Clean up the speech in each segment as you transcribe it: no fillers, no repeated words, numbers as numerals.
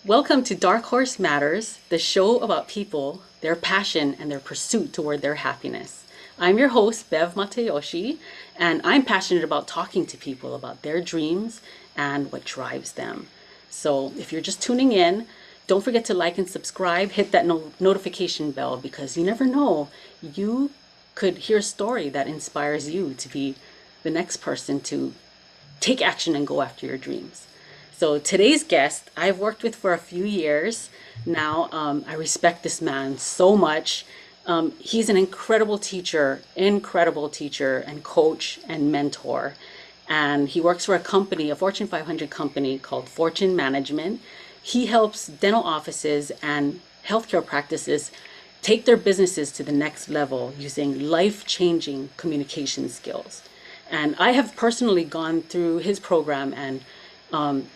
Welcome to Dark Horse Matters, the show about people, their passion, and their pursuit toward their happiness. I'm your host, Bev Matayoshi, and I'm passionate about talking to people about their dreams and what drives them. So if you're just tuning in, don't forget to like and subscribe, hit that notification bell because you never know, you could hear a story that inspires you to be the next person to take action and go after your dreams. So today's guest, I've worked with for a few years now. I respect this man so much. He's an incredible teacher and coach and mentor. And he works for a company, a Fortune 500 company called Fortune Management. He helps dental offices and healthcare practices take their businesses to the next level using life-changing communication skills. And I have personally gone through his program and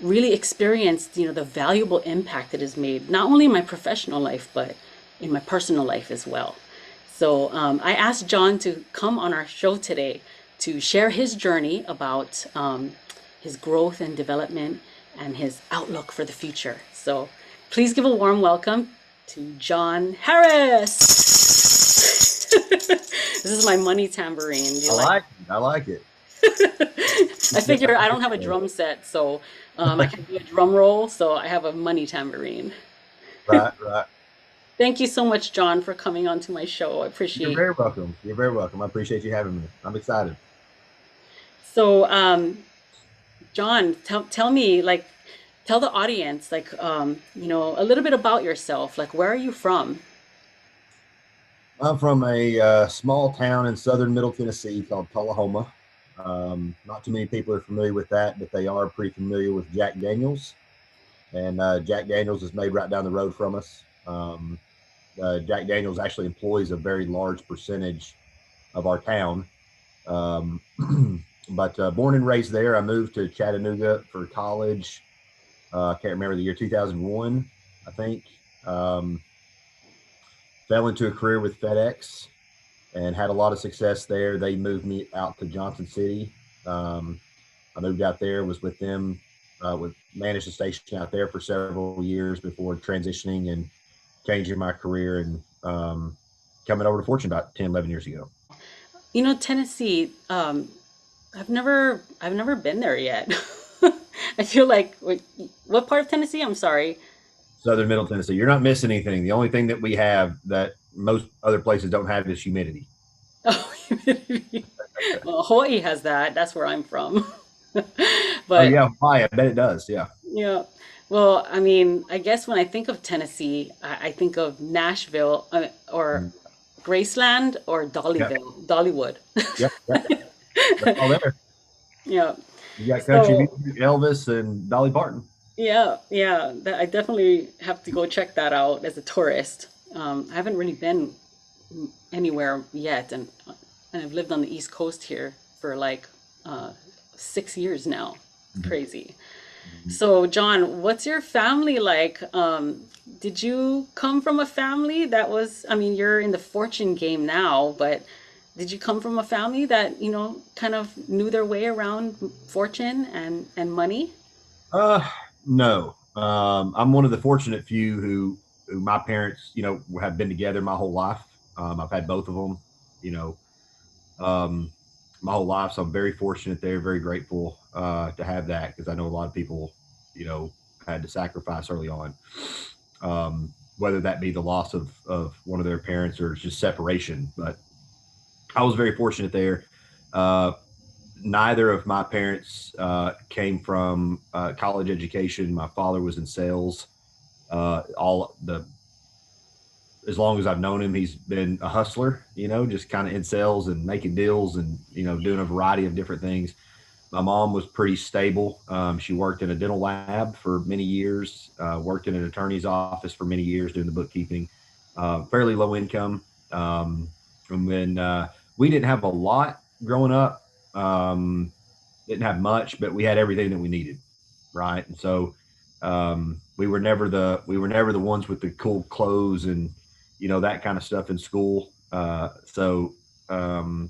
really experienced, the valuable impact it has made, not only in my professional life, but in my personal life as well. So I asked Jon to come on our show today to share his journey about his growth and development and his outlook for the future. So please give a warm welcome to Jon Harris. This is my money tambourine. Do you like I like it. I figure I don't have a drum set, so I can do a drum roll, so I have a money tambourine. Right, right. Thank you so much, Jon, for coming onto my show. I You're appreciate it. very welcome. You're very welcome. I appreciate you having me. I'm excited. So, Jon, tell me, like, tell the audience, like, a little bit about yourself. Like, where are you from? I'm from a small town in southern Middle Tennessee called Tullahoma. Not too many people are familiar with that, but they are pretty familiar with Jack Daniels. And Jack Daniels is made right down the road from us. Jack Daniels actually employs a very large percentage of our town. Um, but born and raised there, I moved to Chattanooga for college. I can't remember the year 2001, I think. Um, Fell into a career with Fedex and had a lot of success there. They moved me out to Johnson City. Um, I moved out there, was with them, managed a station out there for several years before transitioning and changing my career and coming over to Fortune about 10, 11 years ago. Tennessee, I've never been there yet. I feel like, wait, what part of Tennessee? I'm sorry. Southern Middle Tennessee. You're not missing anything. The only thing that we have that most other places don't have is humidity. Oh, well, Hawaii has that. That's where I'm from. Oh But yeah, why? I bet it does. Yeah. yeah, well, I mean, I guess when I think of Tennessee, I think of Nashville or Mm. Graceland or Yep. Dollywood. Yep. Yep. That's all there. Yeah. You got country So music, Elvis and Dolly Parton. yeah, I definitely have to go check that out as a tourist. I haven't really been anywhere yet, and I've lived on the East Coast here for like 6 years now. It's Mhm. crazy. Mhm. So, Jon, what's your family like? Did you come from a family that was, I mean, you're in the fortune game now, but did you come from a family that, kind of knew their way around fortune and money? Uh, no. I'm one of the fortunate few who my parents, have been together my whole life. I've had both of them, you know, um, my whole life. So I'm very fortunate there, very grateful to have that because I know a lot of people, you know, had to sacrifice early on. Whether that be the loss of one of their parents or just separation. But I was very fortunate there. Uh, Neither of my parents came from college education. My father was in sales. All the As long as I've known him, he's been a hustler. Just kind of in sales and making deals and doing a variety of different things. My mom was pretty stable. She worked in a dental lab for many years. Worked in an attorney's office for many years doing the bookkeeping. Fairly low income. And when We didn't have a lot growing up. Um, didn't have much, but we had everything that we needed, right? And so we were never the ones with the cool clothes and that kind of stuff in school. Um,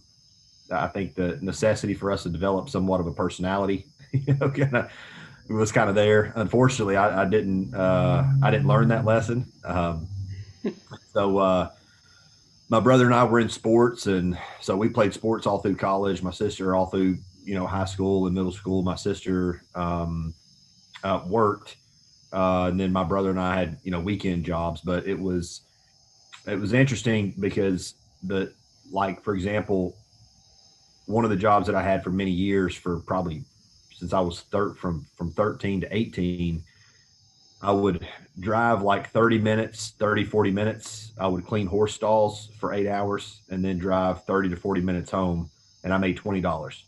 I think the necessity for us to develop somewhat of a personality, kind of was kind of there. Unfortunately, I didn't learn that lesson. So my brother and I were in sports, and so we played sports all through college. My sister all through high school and middle school. My sister worked, and then my brother and I had weekend jobs. But it was interesting because the like for example, one of the jobs that I had for many years, for probably since I was from 13 to 18, I would drive like 30 minutes, 30 40 minutes. I would clean horse stalls for 8 hours and then drive 30 to 40 minutes home. And I made $20.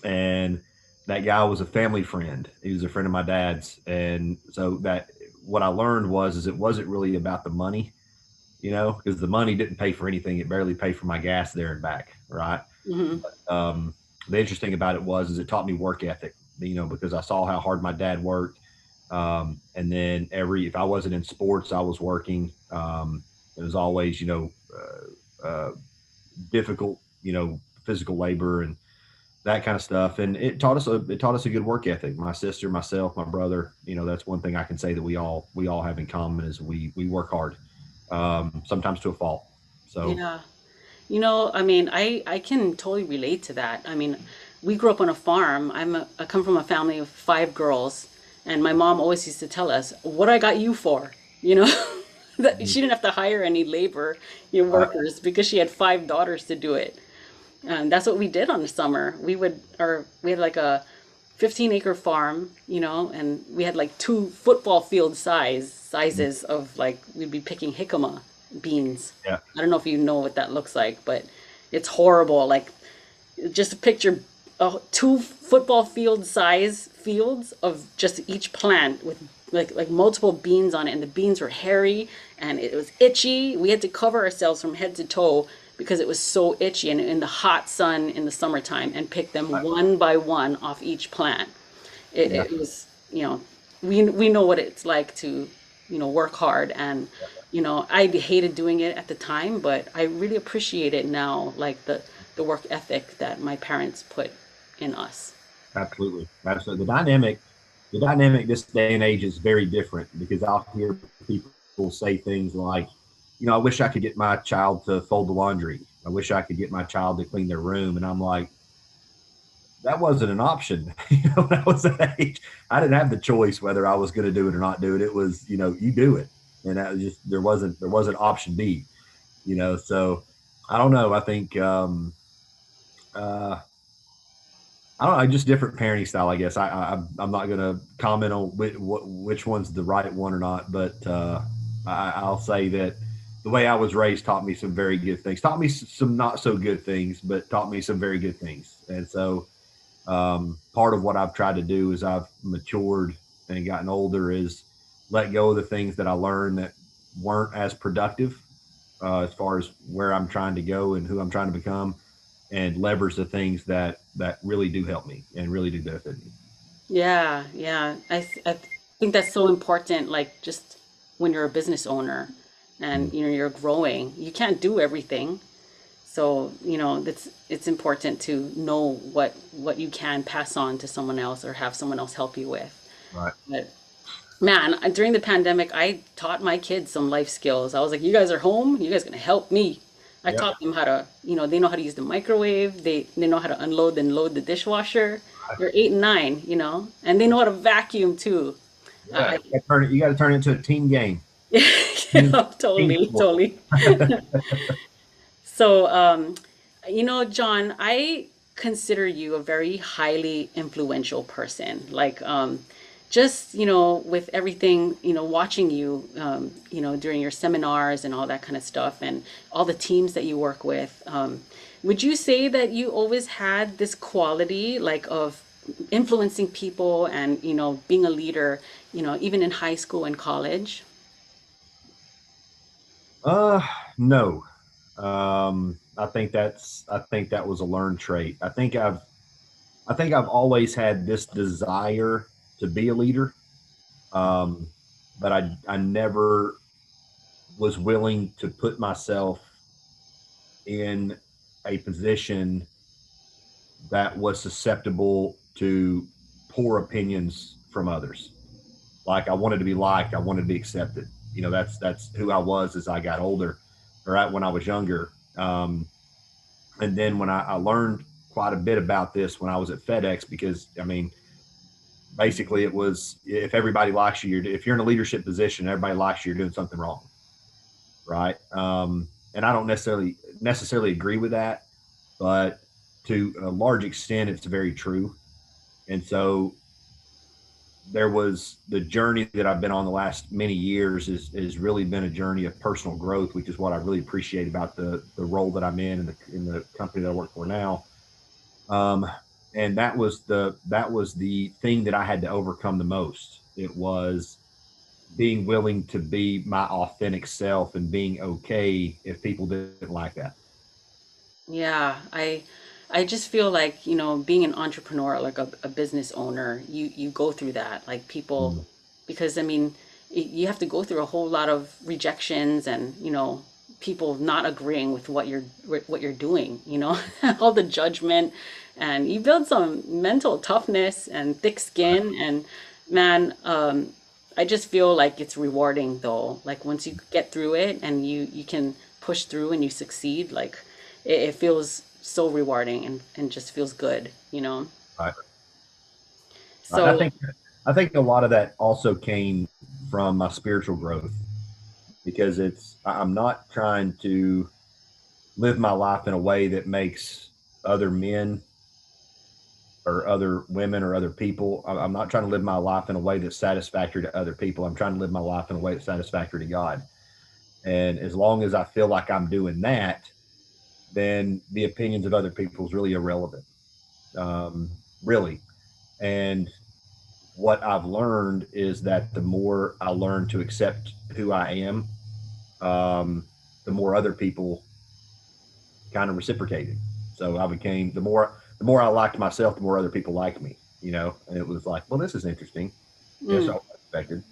And that guy was a family friend. He was a friend of my dad's. And so that what I learned is it wasn't really about the money, because the money didn't pay for anything. It barely paid for my gas there and back. Right. Hmm. Um, the interesting about it is it taught me work ethic, because I saw how hard my dad worked. And then if I wasn't in sports, I was working. It was always, difficult, physical labor and that kind of stuff. And it taught us a good work ethic. My sister, myself, my brother, that's one thing I can say that we all have in common is we work hard, sometimes to a fault. So Yeah. I mean, I can totally relate to that. I mean, we grew up on a farm. I come from a family of five girls, and my mom always used to tell us, "What I got you for?" You know, that she didn't have to hire any labor, uh, workers because she had five daughters to do it. And that's what we did on the summer. We had like a 15-acre farm, and we had like two football field sizes of like we'd be picking jicama beans. yeah, I don't know if you know what that looks like, but it's horrible. Like just a picture two football field size fields of just each plant with like multiple beans on it, and the beans were hairy and it was itchy. We had to cover ourselves from head to toe because it was so itchy, and in the hot sun in the summertime, and pick them one by one off each plant. it, yeah. it was we know what it's like to work hard, and I hated doing it at the time, but I really appreciate it now, like the work ethic that my parents put in us. Absolutely. Absolutely. The dynamic this day and age is very different because I'll hear people say things like, I wish I could get my child to fold the laundry. I wish I could get my child to clean their room. And I'm like, that wasn't an option. When I was that age, I didn't have the choice whether I was going to do it or not do it. It was, you do it. And that was just, there wasn't option B, so I don't know. I think, uh, I don't know, just different parenting style, I guess. I'm not going to comment on which one's the right one or not, but I'll say that the way I was raised taught me some very good things, taught me some not so good things, but taught me some very good things. And so part of what I've tried to do as I've matured and gotten older is let go of the things that I learned that weren't as productive, as far as where I'm trying to go and who I'm trying to become, and leverage the things that really do help me and really do benefit me. Yeah, yeah. I think that's so important, like just when you're a business owner and Mm. you're growing, you can't do everything. So, it's important to know what you can pass on to someone else or have someone else help you with. Right. But man, during the pandemic, I taught my kids some life skills. I was like, you guys are home, you guys gonna help me. I Yep. taught them how to, they know how to use the microwave, they know how to unload and load the dishwasher. They're 8 and 9, and they know how to vacuum too. Yeah. I, You got to turn it into a team game. Team, yeah, team totally, sport. totally. So, John, I consider you a very highly influential person. Like, just, with everything, watching you, during your seminars and all that kind of stuff, and all the teams that you work with. Would you say that you always had this quality, like, of influencing people and, being a leader, even in high school and college? Uh, no. I think that was a learned trait. I think I've always had this desire to be a leader, um, but I never was willing to put myself in a position that was susceptible to poor opinions from others. Like I wanted to be liked, I wanted to be accepted. You know, that's who I was as I got older, or when I was younger. And then when I learned quite a bit about this when I was at Fedex, because I mean, basically it was if everybody likes you, if you're in a leadership position, everybody likes you, you're doing something wrong, right? And I don't necessarily agree with that, but to a large extent, it's very true. And so there was the journey that I've been on the last many years is really been a journey of personal growth, which is what I really appreciate about the role that I'm in the company that I work for now. Um, and that was the thing that I had to overcome the most. It was being willing to be my authentic self and being okay if people didn't like that. Yeah, I just feel like, being an entrepreneur, like a business owner, you go through that. Like people, Mm. because I mean, you have to go through a whole lot of rejections and, people not agreeing with what you're doing, all the judgment, and you build some mental toughness and thick skin. And man, I just feel like it's rewarding though. Like once you get through it and you can push through and you succeed, like it feels so rewarding and just feels good. Right. Right. So I think a lot of that also came from my spiritual growth because I'm not trying to live my life in a way that makes other men or other women or other people. I'm not trying to live my life in a way that's satisfactory to other people. I'm trying to live my life in a way that's satisfactory to God. And as long as I feel like I'm doing that, then the opinions of other people is really irrelevant. Really. And what I've learned is that the more I learn to accept who I am, the more other people kind of reciprocated. So I became the more I liked myself, the more other people liked me. You know, and it was like, well, this is interesting. Yes, I expected.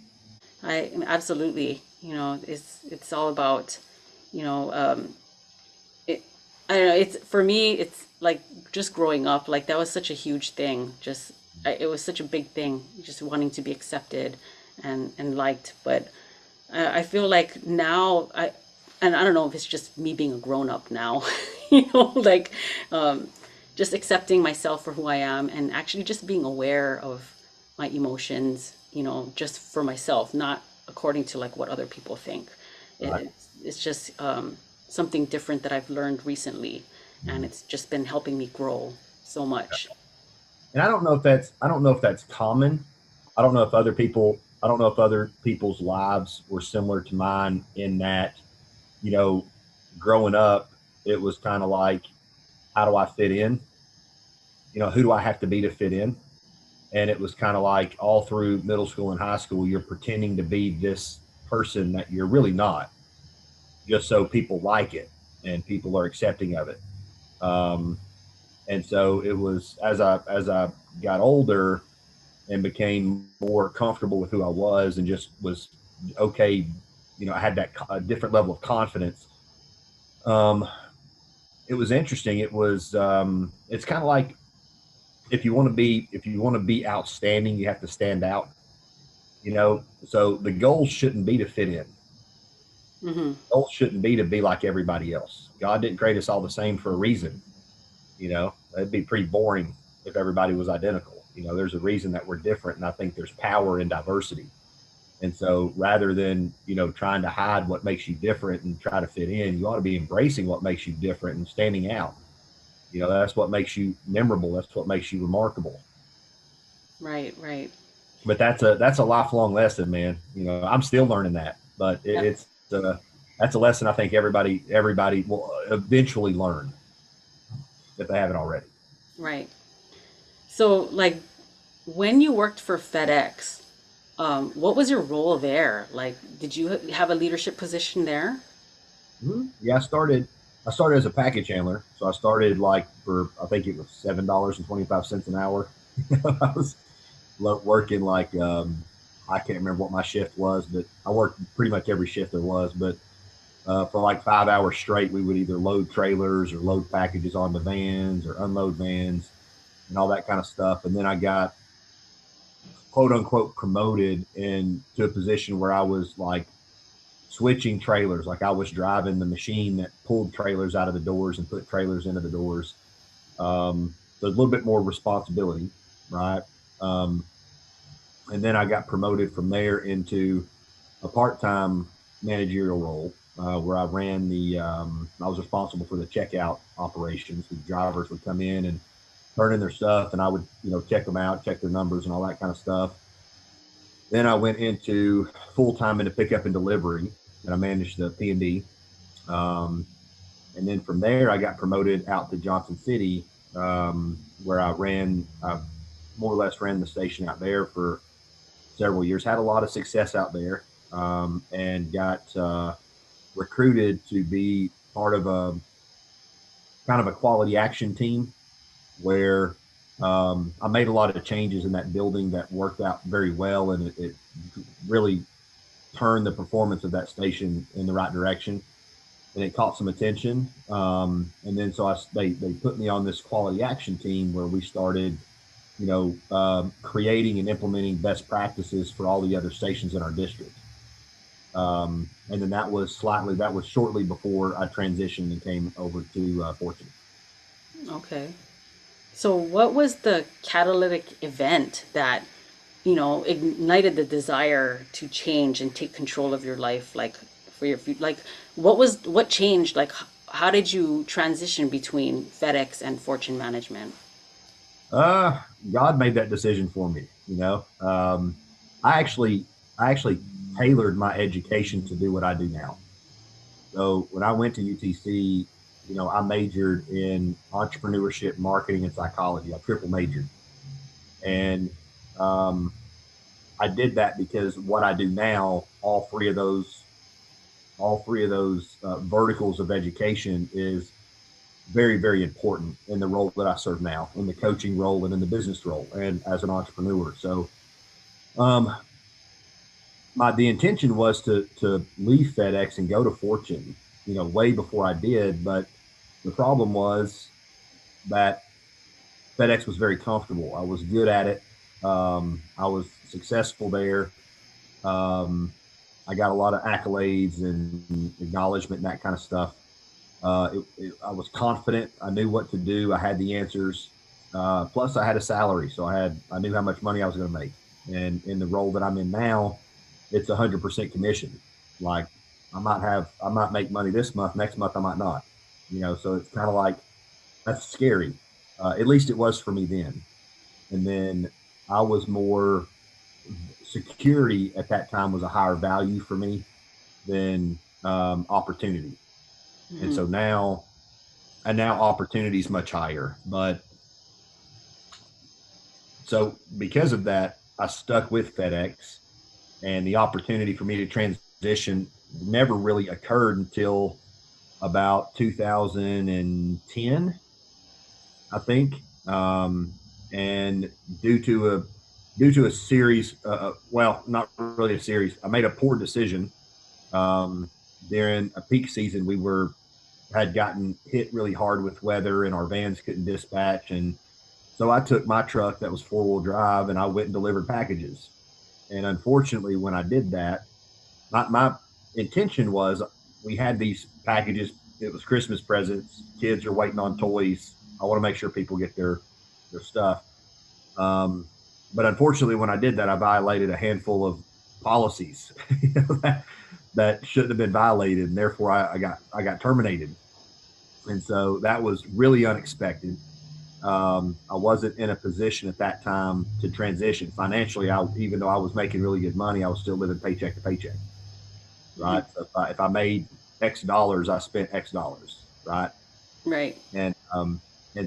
I absolutely, it's all about, you know, it, I don't know, it's for me, it's like just growing up, like that was such a huge thing. It was such a big thing, just wanting to be accepted and liked. But I feel like now and I don't know if it's just me being a grown up now, like just accepting myself for who I am and actually just being aware of my emotions, just for myself, not according to like what other people think. Right. It's just something different that I've learned recently, and Mhm. it's just been helping me grow so much. And I don't know if that's common. I don't know if other people's lives were similar to mine in that, you know, growing up, it was kind of like, how do I fit in? You know, who do I have to be to fit in? And it was kind of like all through middle school and high school, you're pretending to be this person that you're really not, just so people like it and people are accepting of it. Um, and so it was as I got older and became more comfortable with who I was and just was okay. You know, I had that a different level of confidence. Um, it was interesting. It's kind of like if you want to be outstanding, you have to stand out. You know, so the goal shouldn't be to fit in. Hmm. The goal shouldn't be to be like everybody else. God didn't create us all the same for a reason. You know, it'd be pretty boring if everybody was identical. You know, there's a reason that we're different, and I think there's power in diversity. And so rather than, you know, trying to hide what makes you different and try to fit in, you ought to be embracing what makes you different and standing out. You know, that's what makes you memorable. That's what makes you remarkable. Right, right. But that's a lifelong lesson, man. You know, I'm still learning that, but Yep, that's a lesson I think everybody will eventually learn if they haven't already. right. So, like, when you worked for FedEx, what was your role there? Like, did you have a leadership position there? Yeah, I started as a package handler, so I started like for I think it was $7.25 an hour. I was working like I can't remember what my shift was, but I worked pretty much every shift there was. But for like 5 hours straight, we would either load trailers or load packages onto vans or unload vans and all that kind of stuff. And then I got quote unquote promoted into a position where I was like switching trailers. Like I was driving the machine that pulled trailers out of the doors and put trailers into the doors. So a little bit more responsibility, right? Um, and then I got promoted from there into a part-time managerial role where I was responsible for the checkout operations. The drivers would come in and turn in their stuff, and I would, check them out, check their numbers, and all that kind of stuff. Then I went into full-time into pickup and delivery, and I managed the P&D. And then from there, I got promoted out to Johnson City, where I more or less ran the station out there for several years. Had a lot of success out there, and got recruited to be part of a kind of a quality action team where I made a lot of changes in that building that worked out very well, and it really turned the performance of that station in the right direction. And it caught some attention. And then so they put me on this quality action team where we started, creating and implementing best practices for all the other stations in our district. And then that was shortly before I transitioned and came over to Fortune. Okay. So, what was the catalytic event that, ignited the desire to change and take control of your life? Like, for your like, what changed? Like, how did you transition between FedEx and Fortune Management? God made that decision for me. I actually, I actually tailored my education to do what I do now. So when I went to UTC, I majored in entrepreneurship, marketing, and psychology. I triple majored, and um, I did that because what I do now, all three of those verticals of education is very, very important in the role that I serve now, in the coaching role and in the business role, and as an entrepreneur. So, um, the intention was to leave FedEx and go to Fortune, way before I did. But the problem was that FedEx was very comfortable. I was good at it. I was successful there. Um, I got a lot of accolades and acknowledgement and that kind of stuff. I was confident. I knew what to do. I had the answers. Plus, I had a salary, so I knew how much money I was going to make. And in the role that I'm in now, it's 100% commission. Like I might make money this month. Next month, I might not. So it's kind of like that's scary. At least it was for me then. And then I was more security at that time was a higher value for me than opportunity. And Hmm. so now opportunity is much higher. But so because of that, I stuck with FedEx, and the opportunity for me to transition never really occurred until about 2010, I think. And due to a series, well, not really a series, I made a poor decision um, during a peak season. We were had gotten hit really hard with weather, and our vans couldn't dispatch. And so I took my truck that was 4-wheel drive and I went and delivered packages. And unfortunately, when I did that, my intention was we had these packages. It was Christmas presents. Kids are waiting on toys. I want to make sure people get their stuff. Um, but unfortunately, when I did that, I violated a handful of policies that shouldn't have been violated, and therefore I got terminated. And so that was really unexpected. I wasn't in a position at that time to transition financially. Even though I was making really good money, I was still living paycheck to paycheck. Right. So if I made X dollars, I spent X dollars. Right. Right. And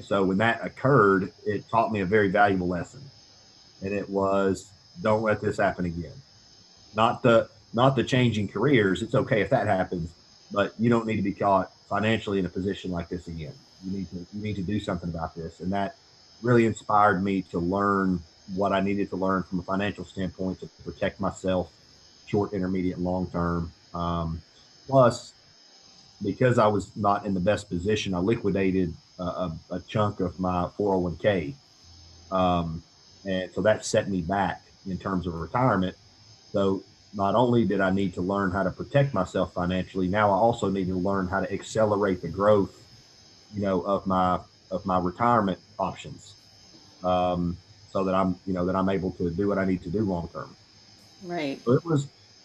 so when that occurred, it taught me a very valuable lesson, and it was don't let this happen again. Not the changing careers. It's okay if that happens, but you don't need to be caught financially in a position like this again. You need to do something about this, and that really inspired me to learn what I needed to learn from a financial standpoint to protect myself, short, intermediate, and long term. Plus, because I was not in the best position, I liquidated a chunk of my 401k, and so that set me back in terms of retirement. So not only did I need to learn how to protect myself financially, now I also need to learn how to accelerate the growth, of my retirement options, um, so that I'm able to do what I need to do long term. Right. So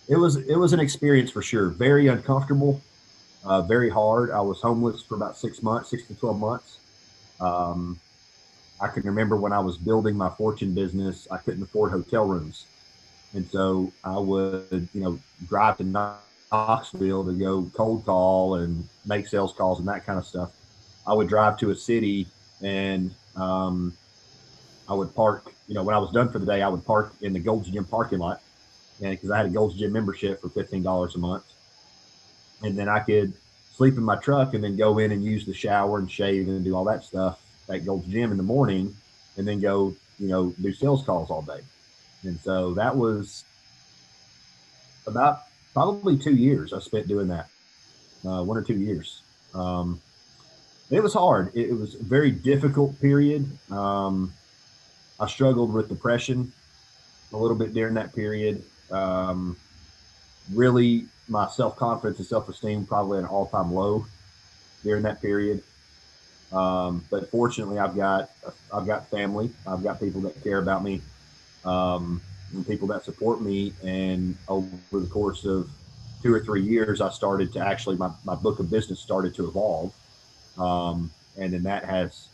it was an experience for sure. Very uncomfortable, very hard. I was homeless for about 6 months, 6 to 12 months. Um, I can remember when I was building my fortune business, I couldn't afford hotel rooms. And so I would, drive to Knoxville to go cold call and make sales calls and that kind of stuff. I would drive to a city and I would park, when I was done for the day, I would park in the Gold's Gym parking lot. And because I had a Gold's Gym membership for $15 a month. And then I could sleep in my truck and then go in and use the shower and shave and do all that stuff at Gold's Gym in the morning and then go, do sales calls all day. And so that was about probably 2 years I spent doing that, 1 or 2 years. Um, it was hard. It was a very difficult period. I struggled with depression a little bit during that period. Really, my self confidence and self esteem probably at an all time low during that period. But fortunately, I've got family. I've got people that care about me, and people that support me. And over the course of 2 or 3 years, I started to actually my book of business started to evolve, and then that has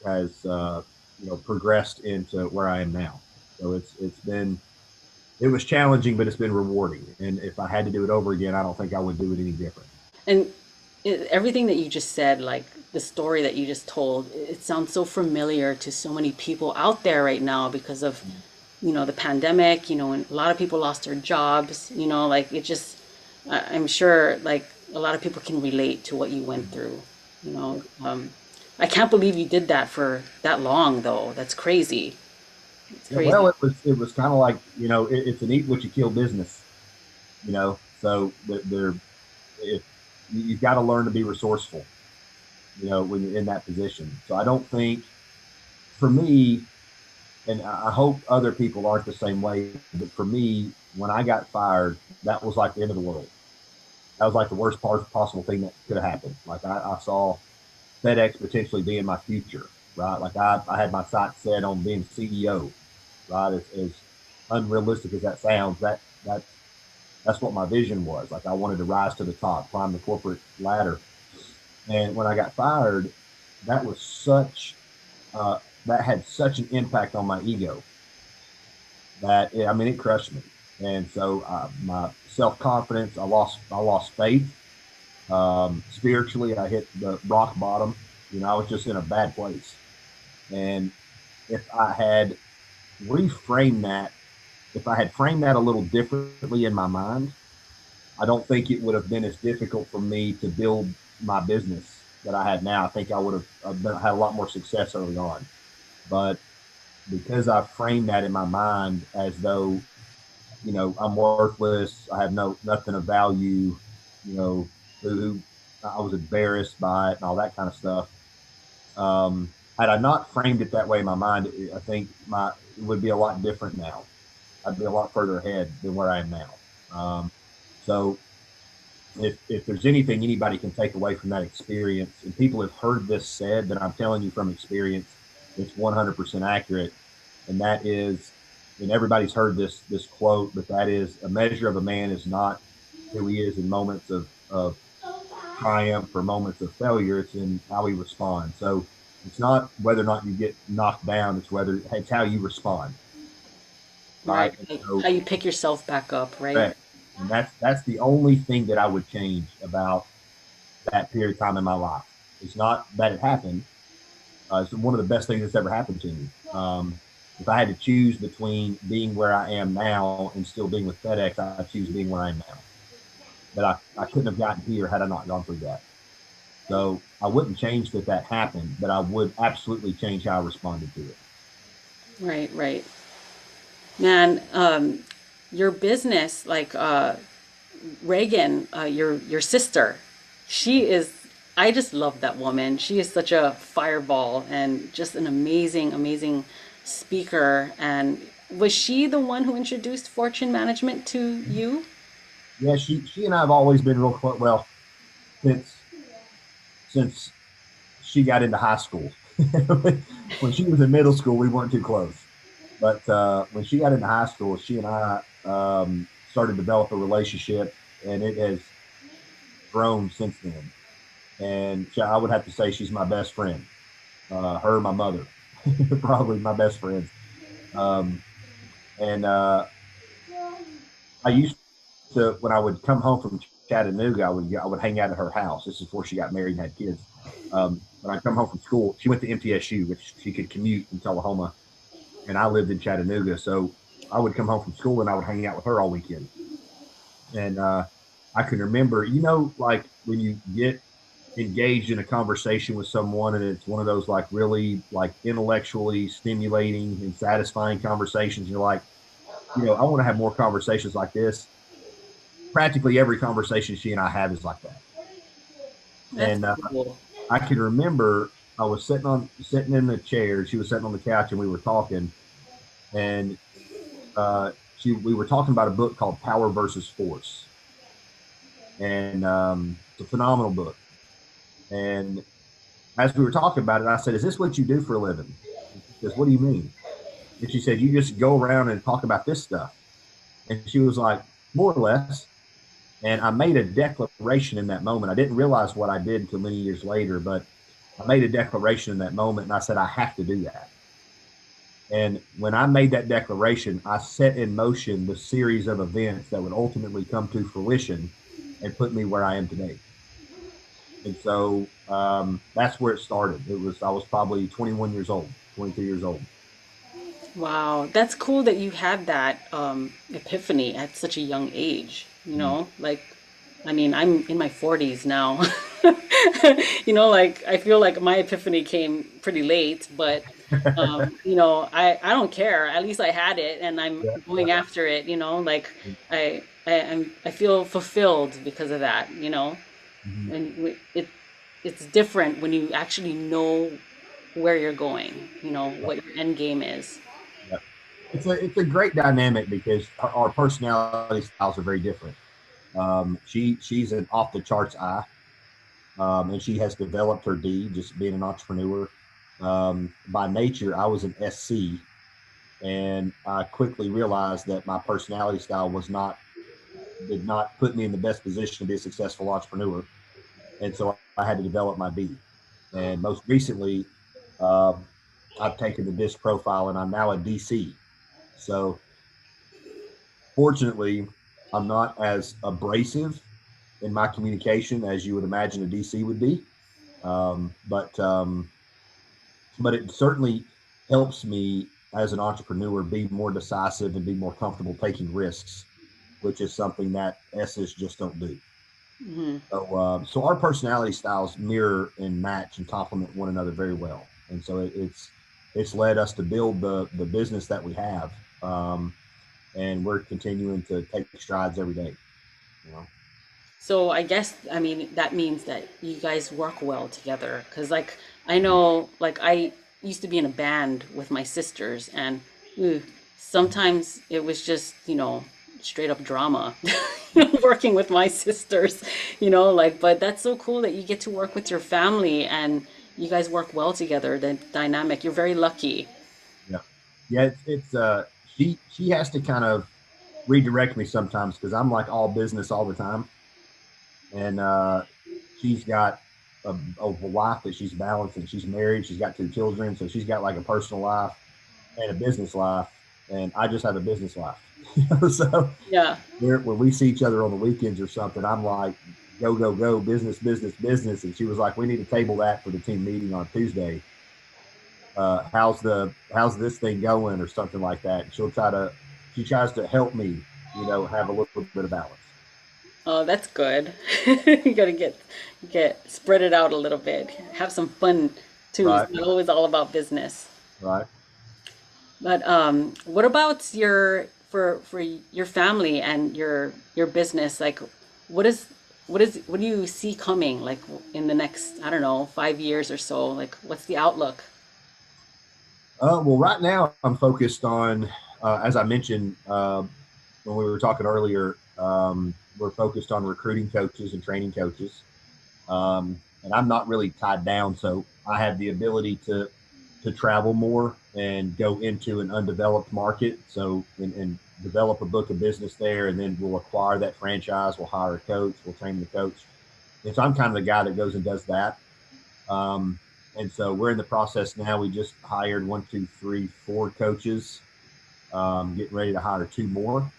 progressed into where I am now. So it was challenging, but it's been rewarding. And if I had to do it over again, I don't think I would do it any different. And everything that you just said, like the story that you just told, it sounds so familiar to so many people out there right now because of, the pandemic, and a lot of people lost their jobs, like it just, I'm sure like a lot of people can relate to what you went through, you know. I can't believe you did that for that long though. That's crazy. It's Yeah, well, crazy. it was kind of like it's an eat what you kill business. So if you've got to learn to be resourceful, when you're in that position. So I don't think for me, and I hope other people aren't the same way, but for me, when I got fired, that was like the end of the world. That was like the worst possible thing that could have happened. Like I saw FedEx potentially being my future, right? Like I had my sights set on being CEO, right? As unrealistic as that sounds, that's what my vision was. Like I wanted to rise to the top, climb the corporate ladder. And when I got fired, that was such that had such an impact on my ego that it crushed me. And so my self confidence, I lost faith. Spiritually, I hit the rock bottom. I was just in a bad place. And if I had reframed that, if I had framed that a little differently in my mind, I don't think it would have been as difficult for me to build my business that I had now. I think I would have had a lot more success early on. But because I framed that in my mind as though, I'm worthless, I have nothing of value, you know, who I was embarrassed by it and all that kind of stuff. Had I not framed it that way in my mind, I think it would be a lot different now. I'd be a lot further ahead than where I am now. So if there's anything anybody can take away from that experience, and people have heard this said, but I'm telling you from experience, it's 100% accurate, and that is, and everybody's heard this quote, but that is, a measure of a man is not who he is in moments of triumph or moments of failure. It's in how he responds. So it's not whether or not you get knocked down; it's how you respond, right? Right. And Like how so you pick yourself back up, right? correct. And that's the only thing that I would change about that period of time in my life. It's not that it happened. It's one of the best things that's ever happened to me. If I had to choose between being where I am now and still being with FedEx, I choose being where I am now. But I couldn't have gotten here had I not gone through that. So I wouldn't change that happened, but I would absolutely change how I responded to it. Right, right. Man, your business, like Reagan, your sister, she is. I just love that woman. She is such a fireball and just an amazing, amazing speaker. And Was she the one who introduced fortune management to you? Yeah, she and I have always been real close. Well, since since she got into high school. When she was in middle school, we weren't too close. But when she got into high school, she and I started to develop a relationship, and it has grown since then. And I would have to say she's my best friend. Her, my mother, probably my best friends. Um, and I used to, when I would come home from Chattanooga, I would hang out at her house. This is before she got married and had kids. When I come home from school, she went to MTSU, which she could commute in Tullahoma, and I lived in Chattanooga. So I would come home from school and I would hang out with her all weekend. And I can remember, like when you get engaged in a conversation with someone and it's one of those like really like intellectually stimulating and satisfying conversations, you're like, I want to have more conversations like this. Practically every conversation she and I have is like that. That's And cool. I can remember I was sitting in the chair, she was sitting on the couch, and we were talking, and we were talking about a book called Power versus Force, and it's a phenomenal book. And as we were talking about it, I said, "Is this what you do for a living?" And she says, "What do you mean?" And she said, "You just go around and talk about this stuff." And she was like, "More or less." And I made a declaration in that moment. I didn't realize what I did until many years later, but I made a declaration in that moment, and I said, "I have to do that." And when I made that declaration, I set in motion the series of events that would ultimately come to fruition and put me where I am today. And so that's where it started. I was probably 21 years old, 22 years old. Wow, that's cool that you had that epiphany at such a young age. Mm. Like, I mean, I'm in my 40s now. Like I feel like my epiphany came pretty late, but I don't care. At least I had it, and I'm Yeah, yeah. going after it. Like I feel fulfilled because of that. Mhm. And it's different when you actually know where you're going. Yeah, What your end game is. yeah. It's a great dynamic because our personality styles are very different. She's an off the charts I, and she has developed her D, just being an entrepreneur. By nature, I was an SC, and I quickly realized that my personality style did not put me in the best position to be a successful entrepreneur, and so I had to develop my B. And most recently, uh, I've taken the DISC profile, and I'm now a DC. So fortunately, I'm not as abrasive in my communication as you would imagine a DC would be. Um, but um, but it certainly helps me as an entrepreneur be more decisive and be more comfortable taking risks, which is something that S's just don't do. So our personality styles mirror and match and complement one another very well, and so it's led us to build the business that we have, and we're continuing to take strides every day. You know, So I guess, I mean, that means that you guys work well together. Because, like, I know, like, I used to be in a band with my sisters, and ooh, sometimes it was just, straight up drama, working with my sisters, like, but that's so cool that you get to work with your family and you guys work well together, the dynamic. You're very lucky. yeah, yeah. It's she has to kind of redirect me sometimes because I'm like all business all the time, and she's got a wife that she's balancing. She's married. She's got two children, so she's got like a personal life and a business life, and I just have a business life. So Yeah. when we see each other on the weekends or something, I'm like, go go go, business business business, and she was like, we need to table that for the team meeting on Tuesday. How's this thing going or something like that? And she tries to help me, have a little bit of balance. Oh, that's good. You gotta get spread it out a little bit. Have some fun too. It's Right, not always all about business. right. But what about for your family and your business? Like, what is what do you see coming? Like in the next, I don't know, 5 years or so? Like, what's the outlook? Well, right now I'm focused on as I mentioned when we were talking earlier, we're focused on recruiting coaches and training coaches. And I'm not really tied down, so I have the ability to travel more and go into an undeveloped market. So and develop a book of business there, and then we'll acquire that franchise. We'll hire a coach. We'll train the coach. And so I'm kind of the guy that goes and does that. Um, and so we're in the process now. We just hired 4 coaches. Getting ready to hire 2 more.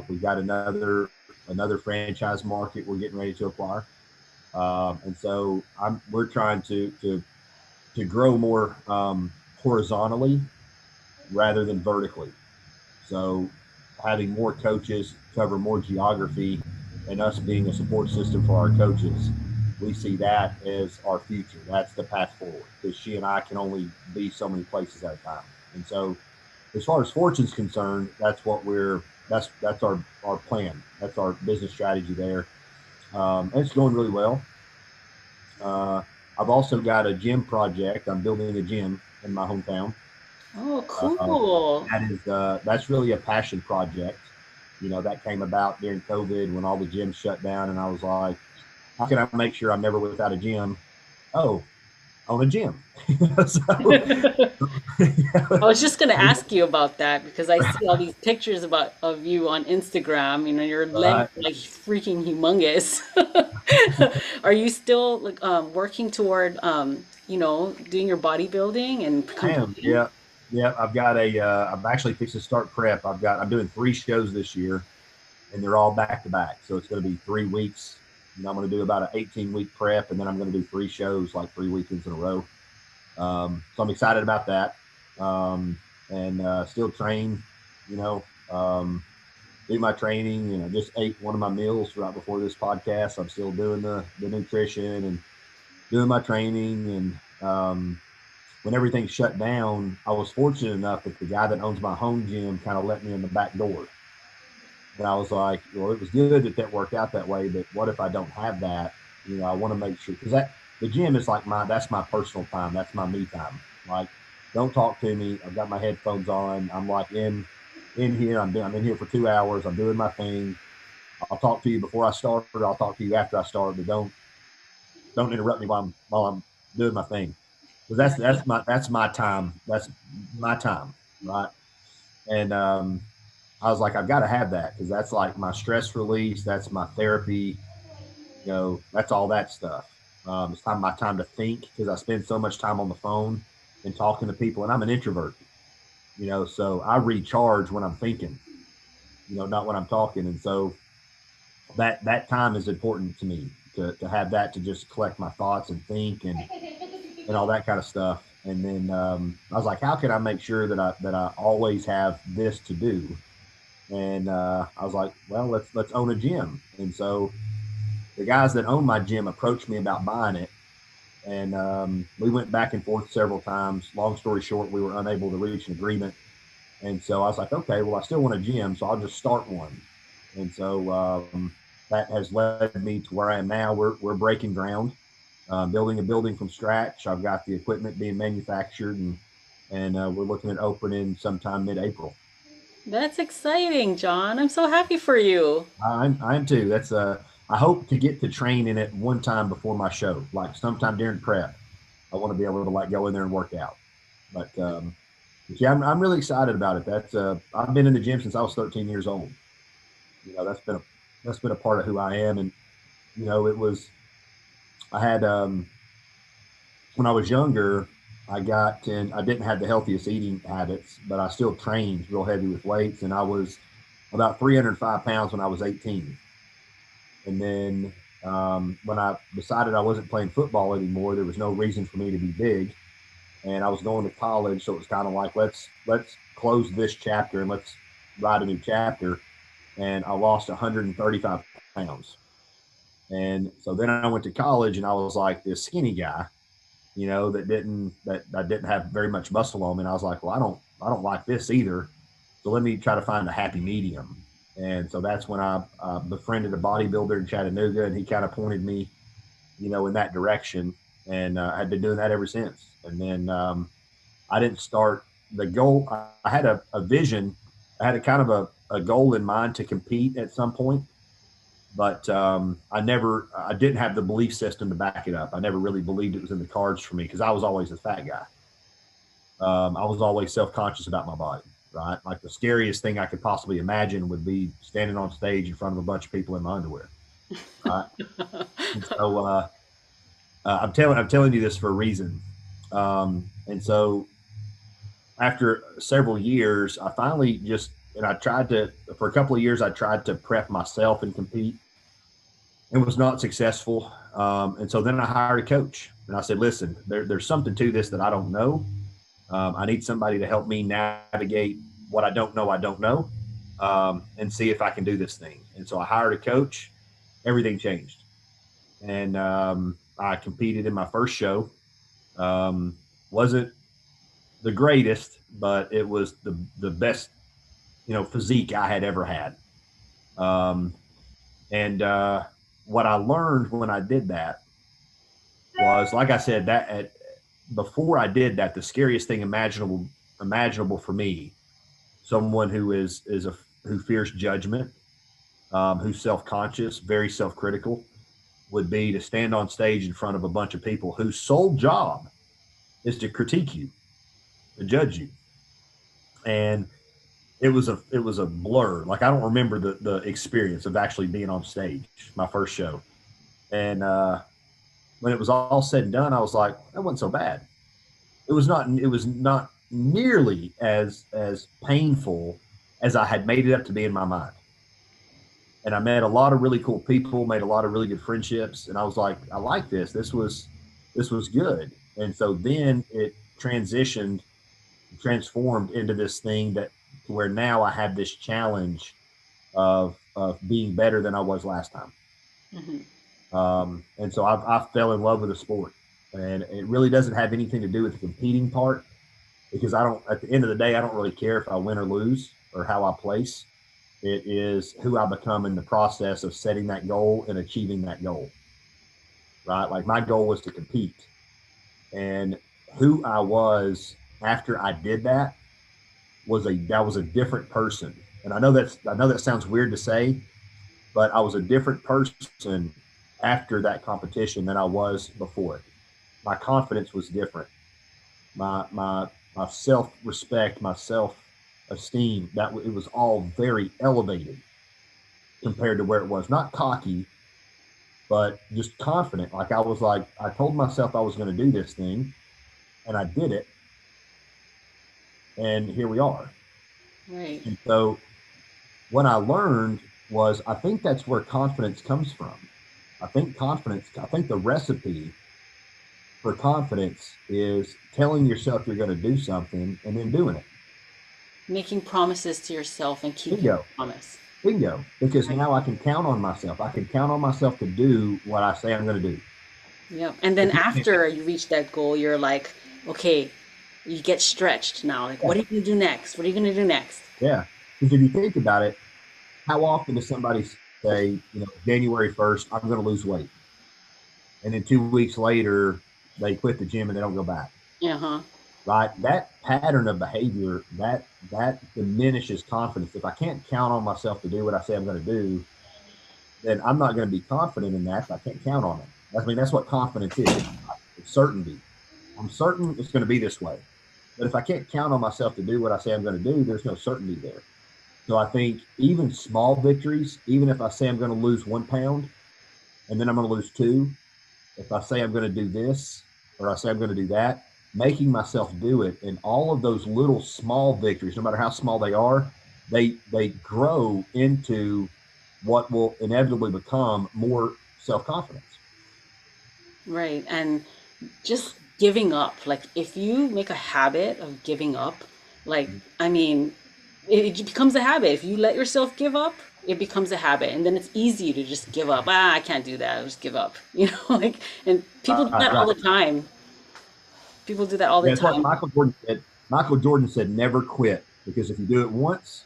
We've got another franchise market we're getting ready to acquire. And so we're trying to grow more horizontally rather than vertically. So having more coaches cover more geography and us being a support system for our coaches, we see that as our future. That's the path forward, because she and I can only be so many places at a time. And so as far as Fortune's concerned, that's what that's our plan. That's our business strategy there. And it's going really well. I've also got a gym project. I'm building a gym in my hometown. Oh, Uh, cool. that's really a passion project. That came about during COVID when all the gyms shut down, and I was like, how can I make sure I'm never without a gym? Oh, own a gym. So, I was just gonna ask you about that because I see all these pictures of you on Instagram. You know, your legs right. are like freaking humongous. Are you still like working toward doing your bodybuilding and I am. competing? Yeah. Yeah. I'm actually fixing to start prep. I'm doing 3 shows this year, and they're all back to back. So it's going to be 3 weeks. I'm going to do about an 18-week prep, and then I'm going to do 3 shows, like 3 weekends in a row. So I'm excited about that. And still train, you know, do my training. Just ate one of my meals right before this podcast. I'm still doing the nutrition and doing my training. And when everything shut down, I was fortunate enough that the guy that owns my home gym kind of let me in the back door. And I was like, well, it was good that worked out that way. But what if I don't have that? I want to make sure, because the gym is like that's my personal time. That's my me time. Like, don't talk to me. I've got my headphones on. I'm like in here. I'm in here for 2 hours. I'm doing my thing. I'll talk to you before I start. I'll talk to you after I start. But don't interrupt me while I'm doing my thing, because Right. that's my time. That's my time, right? And I was like, I've got to have that, because that's like my stress release. That's my therapy. That's all that stuff. It's my time to think, because I spend so much time on the phone and talking to people, and I'm an introvert. So I recharge when I'm thinking. Not when I'm talking, and so that time is important to me to have that, to just collect my thoughts and think and all that kind of stuff. And then I was like, how can I make sure that I always have this to do? And I was like, well, let's own a gym. And so the guys that own my gym approached me about buying it, and we went back and forth several times. Long story short, we were unable to reach an agreement. And so I was like, okay, well, I still want a gym, so I'll just start one. And so that has led me to where I am now. We're breaking ground, building a building from scratch. I've got the equipment being manufactured, and we're looking at opening sometime mid-April. That's exciting, John. I'm so happy for you. I'm too. I hope to get to train in it one time before my show, like sometime during prep. I want to be able to like go in there and work out. But yeah, I'm really excited about it. I've been in the gym since I was 13 years old. That's been a part of who I am. And it was I had when I was younger, I didn't have the healthiest eating habits, but I still trained real heavy with weights, and I was about 305 pounds when I was 18. And then when I decided I wasn't playing football anymore, there was no reason for me to be big, and I was going to college, so it was kind of like, let's close this chapter and let's write a new chapter. And I lost 135 pounds. And so then I went to college, and I was like this skinny guy, that I didn't have very much muscle on me. And I was like, well, I don't like this either. So let me try to find a happy medium. And so that's when I befriended a bodybuilder in Chattanooga, and he kind of pointed me, in that direction. And I've been doing that ever since. And then I didn't start the goal, I had a vision. I had a kind of a goal in mind to compete at some point, but I didn't have the belief system to back it up. I never really believed it was in the cards for me because I was always a fat guy. I was always self-conscious about my body, right? Like the scariest thing I could possibly imagine would be standing on stage in front of a bunch of people in my underwear, right? And so I'm telling you this for a reason. And so after several years, I finally just, and I tried to, for a couple of years, I tried to prep myself and compete. It was not successful. And so then I hired a coach and I said, listen, there's something to this that I don't know. I need somebody to help me navigate what I don't know, and see if I can do this thing. And so I hired a coach. Everything changed. And I competed in my first show. Wasn't the greatest, but it was the best, physique I had ever had. Um, and what I learned when I did that was, like I said, before I did that, the scariest thing imaginable for me, someone who fears judgment, who's self conscious, very self critical, would be to stand on stage in front of a bunch of people whose sole job is to critique you, to judge you. And it was a blur. Like I don't remember the experience of actually being on stage, my first show. And when it was all said and done, I was like, that wasn't so bad. It was not nearly as painful as I had made it up to be in my mind. And I met a lot of really cool people, made a lot of really good friendships, and I was like, I like this. This was good. And so then it transformed into this thing that where now I have this challenge of being better than I was last time. Mhm. And so I fell in love with the sport, and it really doesn't have anything to do with the competing part because I don't. At the end of the day, I don't really care if I win or lose or how I place. It is who I become in the process of setting that goal and achieving that goal. Right, like my goal was to compete, and who I was after I did that was a different person. And I know that sounds weird to say, but I was a different person after that competition than I was before it. My confidence was different. My self respect, my self esteem, that it was all very elevated compared to where it was. Not cocky, but just confident. Like I was like, I told myself I was going to do this thing, and I did it, and here we are. Right. And so what I learned was I think that's where confidence comes from. I think the recipe for confidence is telling yourself you're going to do something and then doing it. Making promises to yourself and keeping your Bingo, promise. bingo. Because Right. now I can count on myself. I can count on myself to do what I say I'm going to do. Yep. And then after you reach that goal, you're like, okay, you get stretched now. Like, Yeah, what are you going to do next? What are you going to do next? yeah. Because if you think about it, how often does somebody say, January 1st, I'm going to lose weight? And then 2 weeks later, they quit the gym and they don't go back. Yeah, huh? Right? That pattern of behavior that diminishes confidence. If I can't count on myself to do what I say I'm going to do, then I'm not going to be confident in that. If I can't count on it. I mean, that's what confidence is. It's certainty. I'm certain it's going to be this way. But if I can't count on myself to do what I say I'm going to do, there's no certainty there. So I think even small victories, even if I say I'm going to lose 1 pound and then I'm going to lose two, if I say I'm going to do this or I say I'm going to do that, making myself do it, and all of those little small victories, no matter how small they are, they grow into what will inevitably become more self confidence. Right. And just giving up. Like, if you make a habit of giving up, like, I mean, it becomes a habit. If you let yourself give up, it becomes a habit. And then it's easy to just give up. Ah, I can't do that. I'll just give up. Like, and people do that all Right. the time. People do that all the Yeah, it's what time. Michael Jordan said. Michael Jordan said, "Never quit," because if you do it once,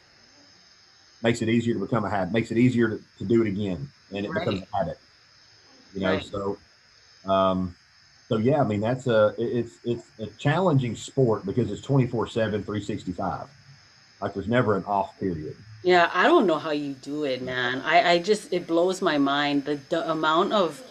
makes it easier to become a habit. Makes it easier to do it again, and it becomes Right. a habit. Right. So um, So yeah, I mean it's a challenging sport because it's 24/7, 365. Like there's never an off period. Yeah, I don't know how you do it, man. I just, it blows my mind the amount of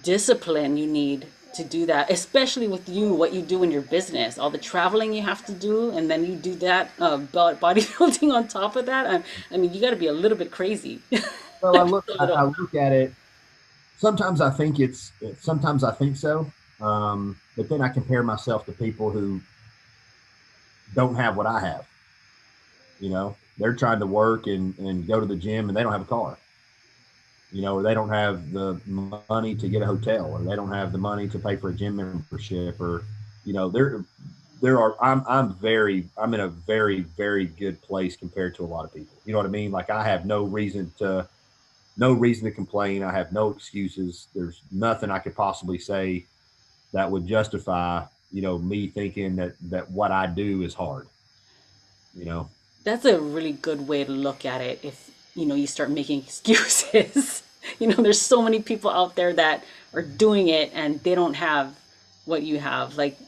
discipline you need to do that, especially with you, what you do in your business, all the traveling you have to do, and then you do that bodybuilding on top of that. I mean, you got to be a little bit crazy. Well, Just a I little. look at it. Sometimes I think sometimes I think so. But then I compare myself to people who don't have what I have. You know, they're trying to work and go to the gym and they don't have a car. You know, or they don't have the money to get a hotel, or they don't have the money to pay for a gym membership, or you know, there are I'm in a very good place compared to a lot of people. You know what I mean? Like I have no reason to complain. I have no excuses. There's nothing I could possibly say that would justify, you know, me thinking that what I do is hard, you know. That's a really good way to look at it if, you start making excuses. There's so many people out there that are doing it and they don't have what you have. Like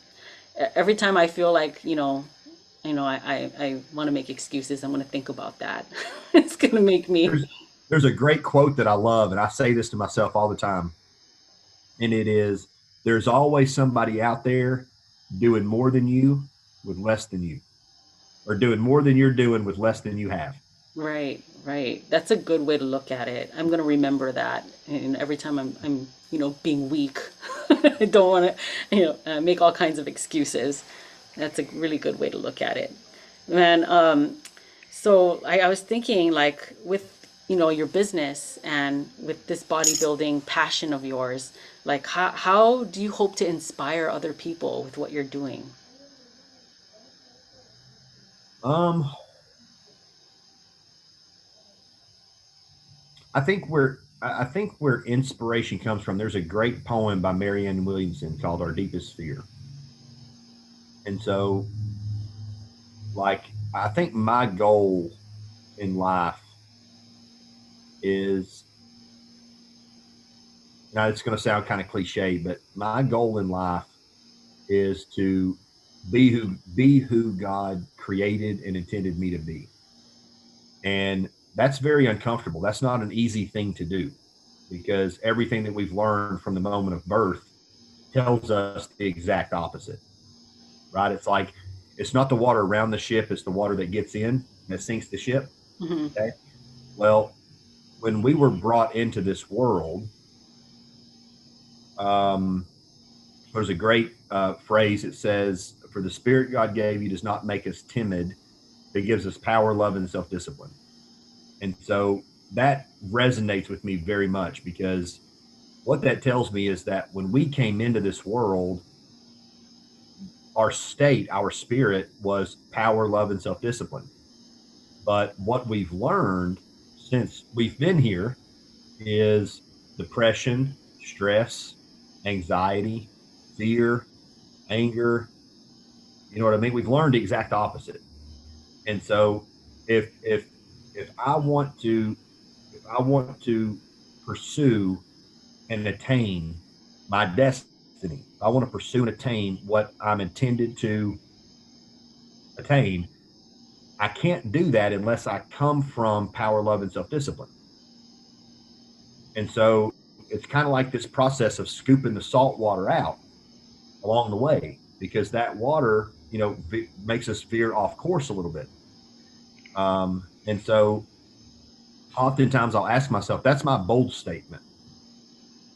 every time I feel like, I want to make excuses, I'm going to think about that. It's going to make me. There's there's a great quote that I love, and I say this to myself all the time, and it is there's always somebody out there doing more than you with less than you, or doing more than you're doing with less than you have. Right, right. That's a good way to look at it. I'm going to remember that. And every time I'm being weak, I don't want to, make all kinds of excuses. That's a really good way to look at it. Man, so I was thinking like with, your business and with this bodybuilding passion of yours, like how do you hope to inspire other people with what you're doing? Um, I think where inspiration comes from. There's a great poem by Marianne Williamson called "Our Deepest Fear," and so like I think my goal in life is, now it's going to sound kind of cliche, but my goal in life is to be who God created and intended me to be. And that's very uncomfortable. That's not an easy thing to do because everything that we've learned from the moment of birth tells us the exact opposite, right? It's like it's not the water around the ship, it's the water that gets in that sinks the ship. Hmm. Okay. Well, when we were brought into this world, um, there's a great phrase that says, "For the spirit God gave you does not make us timid, but gives us power, love, and self discipline." And so that resonates with me very much because what that tells me is that when we came into this world, our state, our spirit was power, love, and self discipline. But what we've learned since we've been here is depression, stress, anxiety, fear, anger. You know what I mean? We've learned the exact opposite. And so if if if I want to pursue and attain my destiny, I want to pursue and attain what I'm intended to attain, I can't do that unless I come from power, love, and self discipline. And so it's kind of like this process of scooping the salt water out along the way because that water, you know, makes us veer off course a little bit. And so oftentimes I'll ask myself, that's my bold statement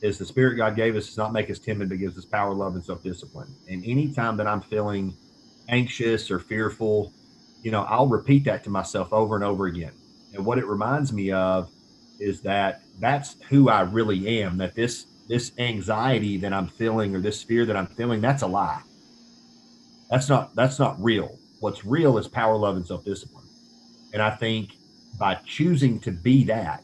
is the spirit God gave us does not make us timid, but gives us power, love, and self-discipline. And anytime that I'm feeling anxious or fearful, you know, I'll repeat that to myself over and over again. And what it reminds me of is that that's who I really am, that this anxiety that I'm feeling or this fear that I'm feeling, that's a lie. That's not real. What's real is power, love, and self-discipline. And I think by choosing to be that,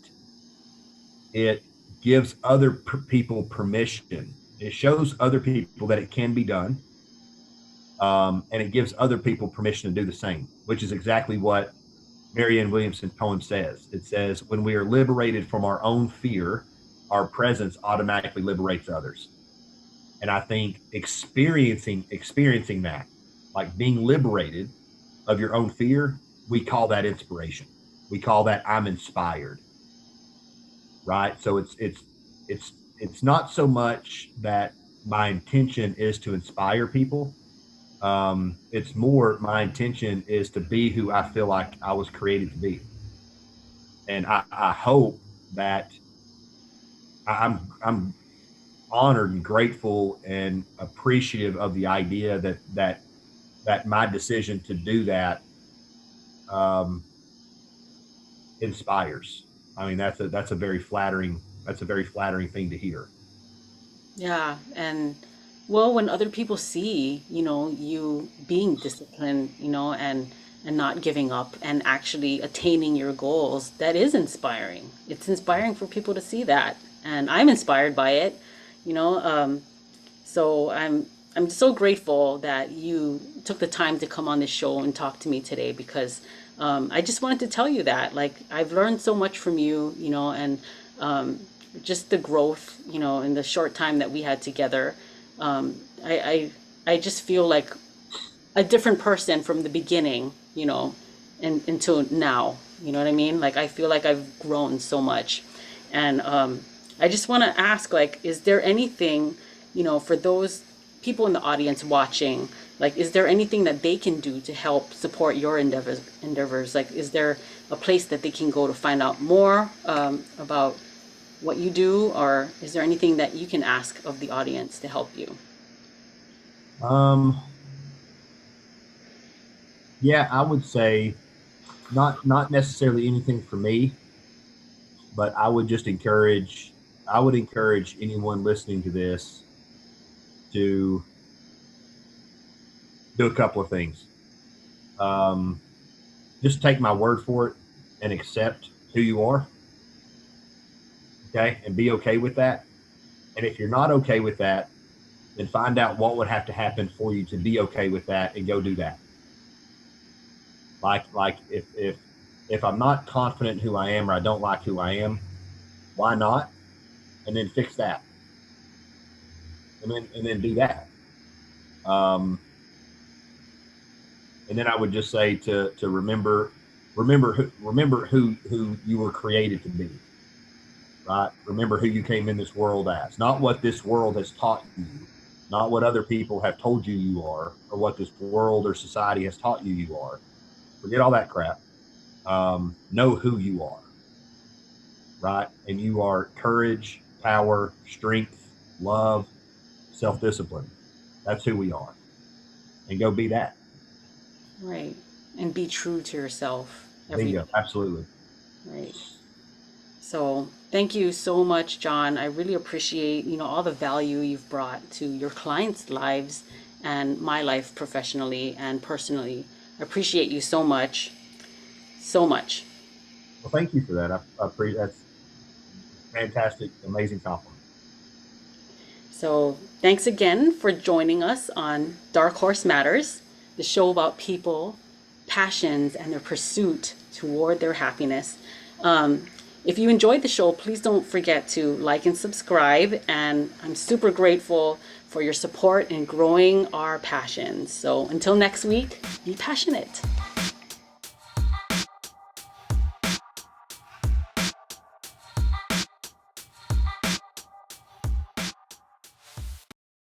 it gives other people permission. It shows other people that it can be done. And it gives other people permission to do the same, which is exactly what Marianne Williamson's poem says. It says, when we are liberated from our own fear, our presence automatically liberates others. And I think experiencing that, like being liberated of your own fear, we call that inspiration. We call that I'm inspired, right? So it's not so much that my intention is to inspire people. It's more my intention is to be who I feel like I was created to be. And I hope that I'm honored and grateful and appreciative of the idea that my decision to do that um, inspires. I mean, that's a very flattering thing to hear. Yeah, and well, when other people see, you being disciplined, and not giving up and actually attaining your goals, that is inspiring. It's inspiring for people to see that, and I'm inspired by it, you know. So I'm so grateful that you took the time to come on this show and talk to me today because I just wanted to tell you that like I've learned so much from you, and just the growth, in the short time that we had together. I just feel like a different person from the beginning, and until now. You know what I mean? Like I feel like I've grown so much, and I just want to ask, like, is there anything, for those people in the audience watching, like, is there anything that they can do to help support your endeavors? Like, is there a place that they can go to find out more about what you do, or is there anything that you can ask of the audience to help you? Um, yeah, I would say not necessarily anything for me, but I would encourage anyone listening to this to do a couple of things. Um, just take my word for it and accept who you are, okay, and be okay with that. And if you're not okay with that, then find out what would have to happen for you to be okay with that and go do that. Like if I'm not confident in who I am or I don't like who I am, why not? And then fix that, and then do that. Um, and then I would just say to remember who you were created to be, right? Remember who you came in this world as, not what this world has taught you, not what other people have told you you are, or what this world or society has taught you you are. Forget all that crap. Know who you are, right? And you are courage, power, strength, love, self discipline. That's who we are. And go be that. Right. And be true to yourself every Bingo. day. Absolutely. Right. So thank you so much, Jon. I really appreciate, all the value you've brought to your clients' lives and my life professionally and personally. I appreciate you so much. So much. Well, thank you for that. I appreciate that's fantastic, amazing compliment. So thanks again for joining us on Dark Horse Matters, the show about people, passions, and their pursuit toward their happiness. If you enjoyed the show, please don't forget to like and subscribe. And I'm super grateful for your support in growing our passions. So until next week, be passionate.